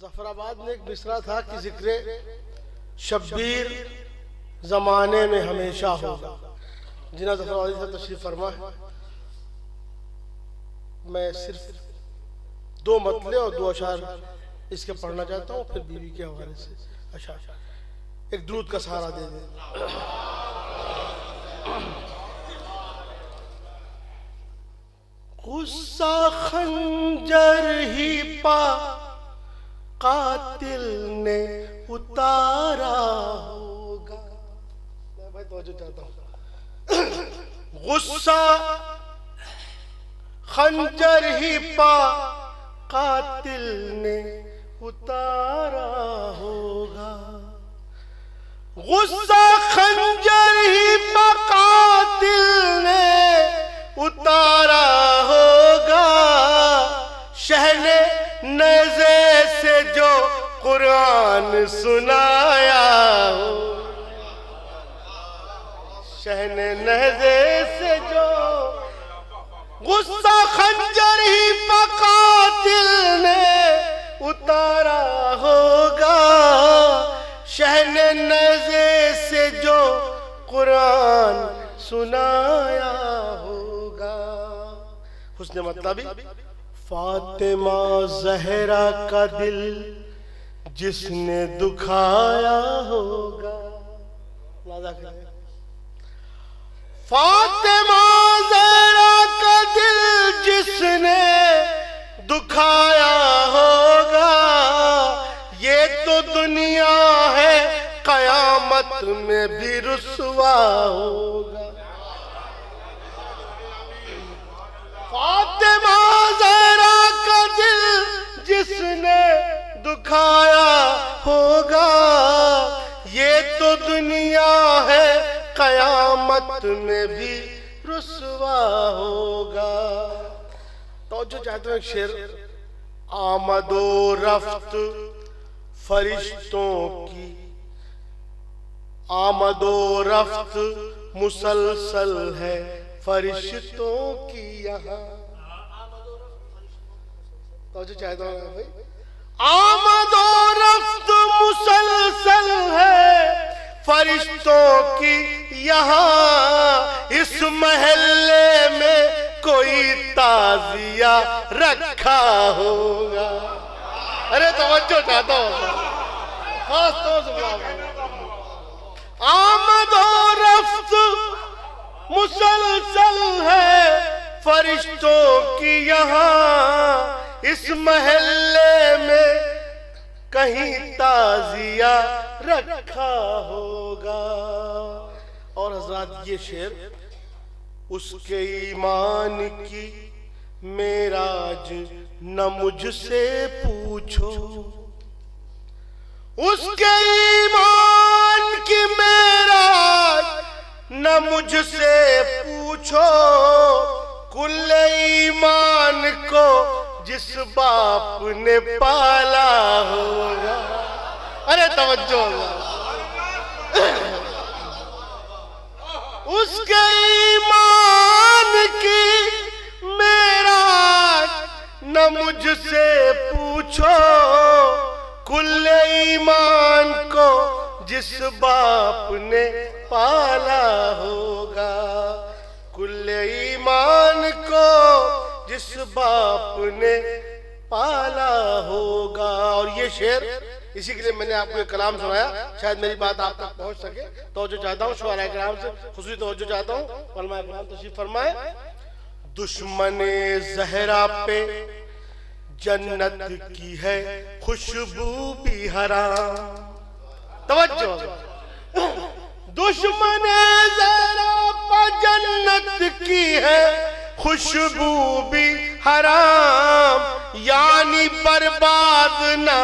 ظفر آباد میں ایک مصرع تھا کہ ذکر شبیر زمانے میں ہمیشہ ہوگا. جناب ظفر آبادی صاحب تشریف فرما ہے. میں صرف 2 مطلع اور 2 اشعار اس کے پڑھنا چاہتا ہوں، پھر بیوی کے حوالے سے اشعار ایک درود کا سہارا دے دیں. غصہ خنجر ہی پا قاتل نے اتارا ہوگا. میں بھائی توجہ چاہتا ہوں. غصہ خنجر ہی پا قاتل نے اتارا ہوگا. غصہ خنجر ہی پا قاتل نے اتارا ہوگا. شہن نیزے سے جو قرآن سنایا ہو، شہن نیزے سے جو غصہ خنجر ہی پا قاتل نے اتارا ہوگا. شہن نیزے سے جو قرآن سنایا ہوگا. حسن مطلبی فاطمہ زہرا کا دل جس نے دکھایا ہوگا. فاطمہ زہرا کا دل جس نے دکھایا ہوگا. یہ تو دنیا ہے قیامت میں بھی رسوا ہوگا. فاطمہ زہرا کا دل جس نے دکھایا ہوگا. یہ تو دنیا ہے قیامت میں بھی رسوا ہوگا. توجہ چاہتا ہوں ایک شعر. آمد و رفت فرشتوں کی، آمد و رفت مسلسل ہے فرشتوں کی یہاں. توجہ چاہتا ہوں بھائی. آمد و رفت مسلسل ہے فرشتوں کی یہاں. اس محلے میں کوئی تعزیہ رکھا ہوگا. ارے توجہ چاہتا ہوں خاص طور سے. آمد و رفت مسلسل ہے فرشتوں کی یہاں. اس محلے میں کہیں تعزیہ رکھا ہوگا. اور حضرات یہ شعر اس کے ایمان کی معراج نہ مجھ سے پوچھو. اس کے ایمان کی معراج نہ مجھ سے پوچھو. کل ایمان کو جس باپ نے پالا ہوگا. ارے توجہ. اس کے ایمان کی معراج نہ مجھ سے پوچھو. کل ایمان کو جس باپ نے پالا ہوگا. کل ایمان کو جس باپ نے پالا ہوگا. اور یہ شعر اسی کے لیے میں نے آپ کو ایک کلام سنایا، شاید میری بات آپ تک پہنچ سکے. توجہ چاہتا ہوں شعراء کرام سے خصوصی توجہ چاہتا ہوں. علماء کرام تشریف فرمائے. دشمن زہرا پہ جنت کی ہے خوشبو بھی حرام. توجہ. دشمن زہرا پہ جنت کی ہے خوشبو بھی حرام. یعنی برباد نہ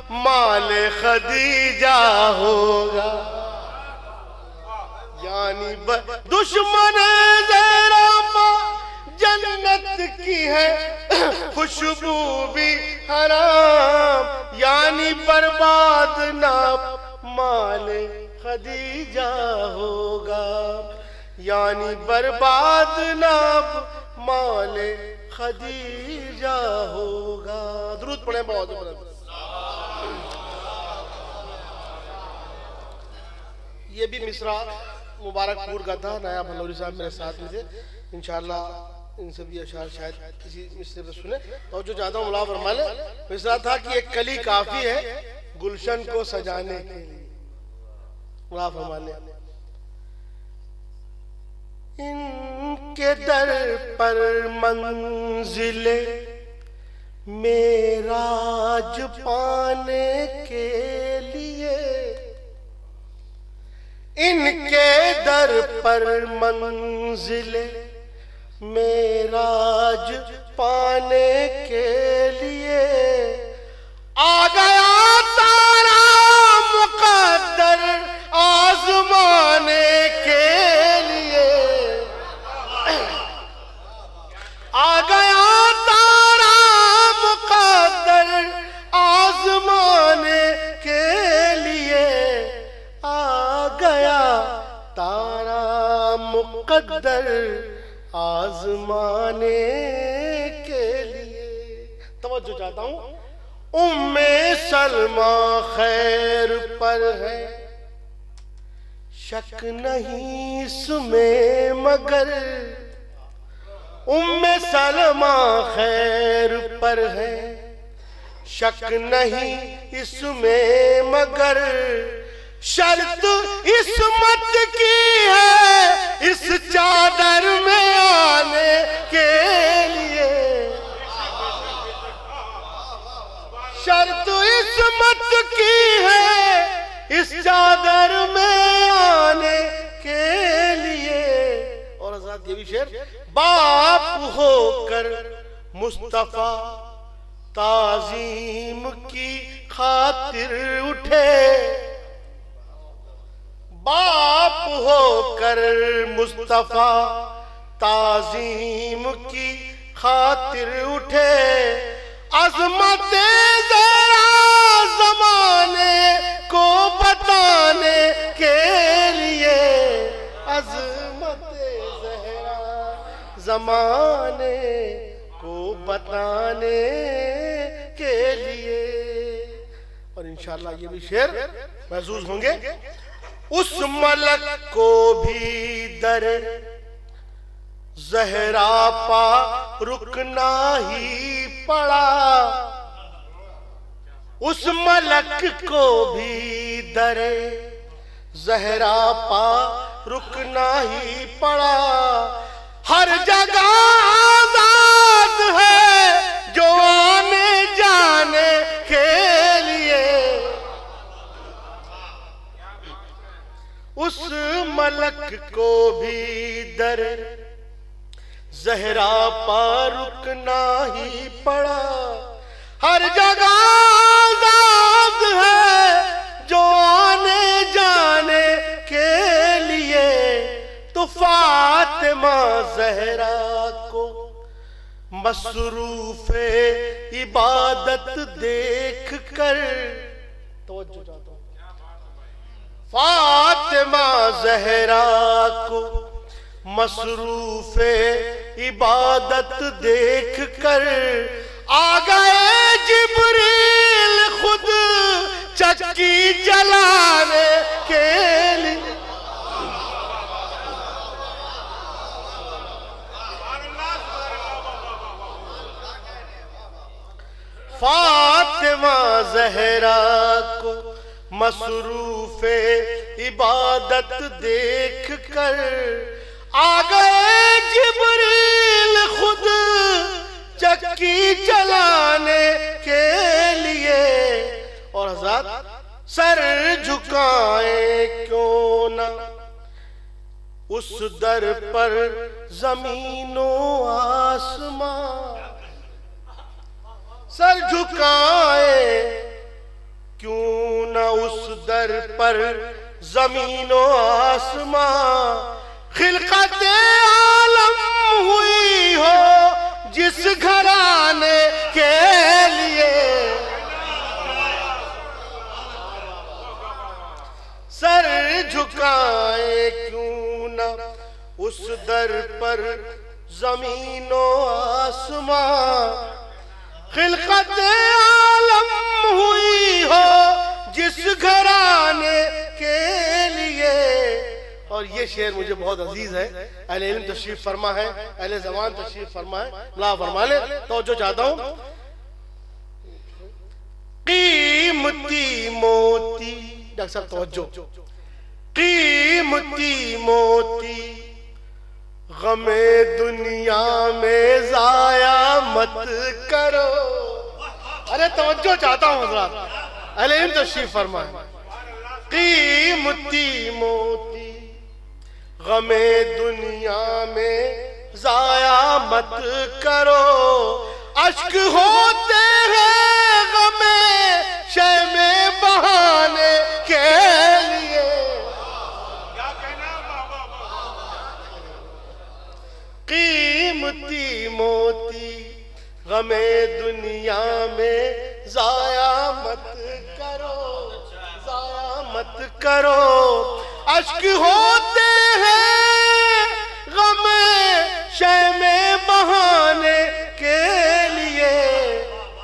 مال خدیجہ ہوگا. یعنی دشمن زہرا پہ جنت کی ہے خوشبو بھی حرام. یعنی برباد نہ مال خدیجہ ہوگا. یعنی برباد نہ مال خدیجہ ہوگا. درود پڑھیں بہت. یہ بھی مصرع مبارک پور کا تھا، نایا بھلوری صاحب میرے ساتھ میں تھے، انشاءاللہ ان سے بھی اشعار شاید کسی مصرے پر سنے تو جو چاہتا ہوں ملاحظہ فرما لیں۔ مصرع تھا کہ ایک کلی کافی ہے گلشن کو سجانے کے لیے، ملاحظہ فرما لیں۔ ان کے در پر منزل معراج پانے کے لیے، ان کے در پر منزل معراج پانے کے لیے آ گیا تارا مقدر آزمانے کے لیے، آ گیا تارا مقدر آزمانے کے لیے، آ گیا تارا مقدر آزمانے کے لیے۔ توجہ چاہتا ہوں، ام سلمہ خیر پر ہے شک نہیں اس میں مگر، ام سلمہ خیر پر ہے شک نہیں اس میں مگر، شرط عصمت کی ہے اس چادر میں آنے کے لیے، شرط عصمت کی ہے اس چادر میں آنے کے لیے۔ اور حضرات یہ بھی شعر، باپ ہو کر مصطفیٰ تعظیم کی خاطر اٹھے، باپ ہو کر مصطفیٰ تعظیم کی خاطر اٹھے، عظمت زہرا زمانے کو بتانے کے لیے، عظمت زہرا زمانے کو بتانے کے لیے۔ اور انشاءاللہ یہ بھی شعر محظوظ ہوں گے۔ اس ملک کو بھی در زہرا پا رکنا ہی پڑا، اس ملک کو بھی در زہرا پا رکنا ہی پڑا، ہر جگہ آزاد ہے جو آنے جانے کے لیے، اس ملک کو بھی در زہرا پا رکنا ہی پڑا، ہر جگہ آزاد ہے جو آنے جانے کے لیے، تو فاطمہ زہرا کو مصروف عبادت دیکھ کر، توجہ چاہتا ہوں، فاطمہ زہرا کو مصروف عبادت دیکھ کر، آ گئے جبریل خود چکی چلانے کے لیے، فاطمہ زہرا کو مصروف عبادت دیکھ کر، آ گئے جبریل خود چکی چلانے کے لیے۔ اور حضرات سر جھکائیں کیوں نہ اس در پر زمین و آسمان، سر جھکائیں کیوں نہ اس در پر زمین و آسمان، خلقت عالم ہوئی ہو جس گھرانے کے لیے، سر جھکائے کیوں نہ اس در پر زمین و آسمان، خلقت عالم ہوئی ہو جس گھرانے کے لیے، اور یہ شعر مجھے بہت عزیز ہے. اہل علم تشریف فرما ہے, اہل زمان تشریف فرما ہے, لا فرما لے. توجہ چاہتا ہوں. قیمتی موتی, ڈاکٹر صاحب توجہ, قیمتی موتی غم دنیا میں ضائع مت کرو. ارے توجہ چاہتا ہوں حضرات, اہل علم تشریف فرمائیں. قیمتی موتی غم دنیا میں ضائع مت کرو, اشک ہوتے ہیں غم شے میں بہانے کے لیے. قیمتی موتی غم دنیا میں ضائع مت کرو, ضائع مت کرو, اشک ہوتے ہیں غم شے میں بہانے کے لیے.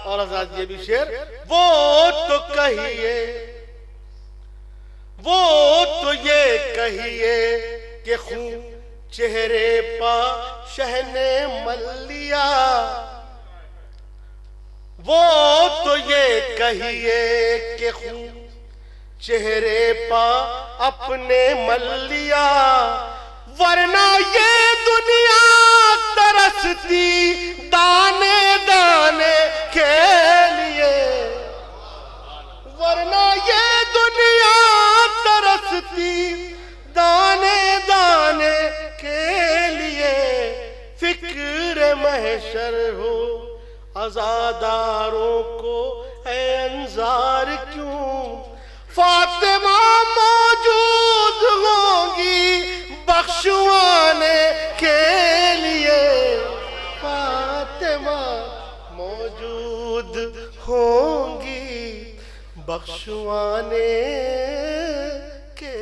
اور حضرات یہ بھی شعر, وہ تو کہیے, وہ تو یہ کہیے کہ خون چہرے پا شہ نے مل لیا. وہ تو یہ کہیے کہ خون چہرے پا اپنے مل لیا, ورنہ یہ دنیا ترستی دانے دانے کے لیے. ورنہ یہ دنیا ترستی دانے دانے کے لیے. فکر محشر ہو عزاداروں کو اے انظار کیوں, فاطمہ موجود ہوں گی بخشوانے کے لیے. فاطمہ موجود ہوں گی بخشوانے کے